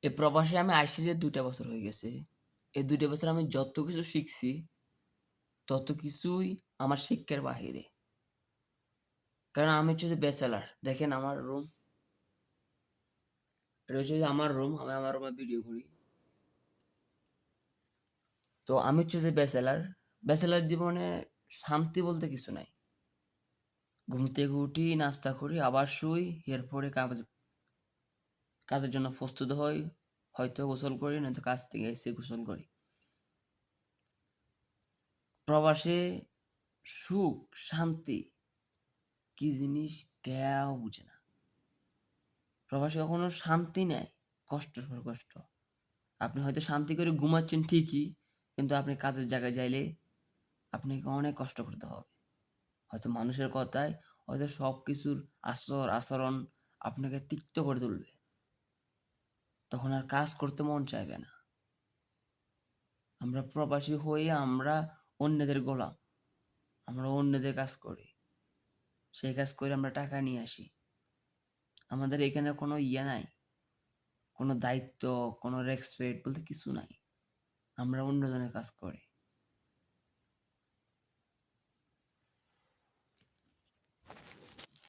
এই প্রবাসে আমি আইছি যে ২ টা বছর হয়ে গেছে। এই ২ টা বছর আমি যত কিছু শিখছি, তত কিছুই আমার শিক্ষার বাহিরে। কারণ আমি হচ্ছে যে ব্যাচেলর। দেখেন আমার রুম, এটা হচ্ছে যে আমার রুম। আমি আমার রুমে ভিডিও করি। তো আমি হচ্ছে যে ব্যাচেলর। ব্যাচেলর জীবনে শান্তি বলতে কিছু নাই। ঘুম থেকে উঠি, নাস্তা করি, আবার শুই। এরপরে কাজের জন্য প্রস্তুত হই। হয়তো গোসল করি, নয়তো কাজ থেকে এসে গোসল করি। প্রবাসে সুখ, শান্তি কি জিনিস কেউ বুঝে না। প্রবাসে কখনো শান্তি নেয়, কষ্টের পর কষ্ট। আপনি হয়তো শান্তি করে ঘুমাচ্ছেন ঠিকই, কিন্তু আপনি কাজের জায়গায় যাইলে আপনাকে অনেক কষ্ট করতে হবে। হয়তো মানুষের কথায়, হয়তো সবকিছুর আচরণ আপনাকে তিক্ত করে তুলবে। তখন আর কাজ করতে মন চাইবে না। আমরা প্রবাসী হয়ে আমরা অন্যদের গোলাম। আমরা অন্যদের কাজ করি। সেই কাজ করে আমরা টাকা নিয়ে আসি। আমাদের এখানে কোনো নাই, কোনো দায়িত্ব, কোনো রেসপেক্ট বলতে কিছু নাই। আমরা অন্যজনের কাজ করি।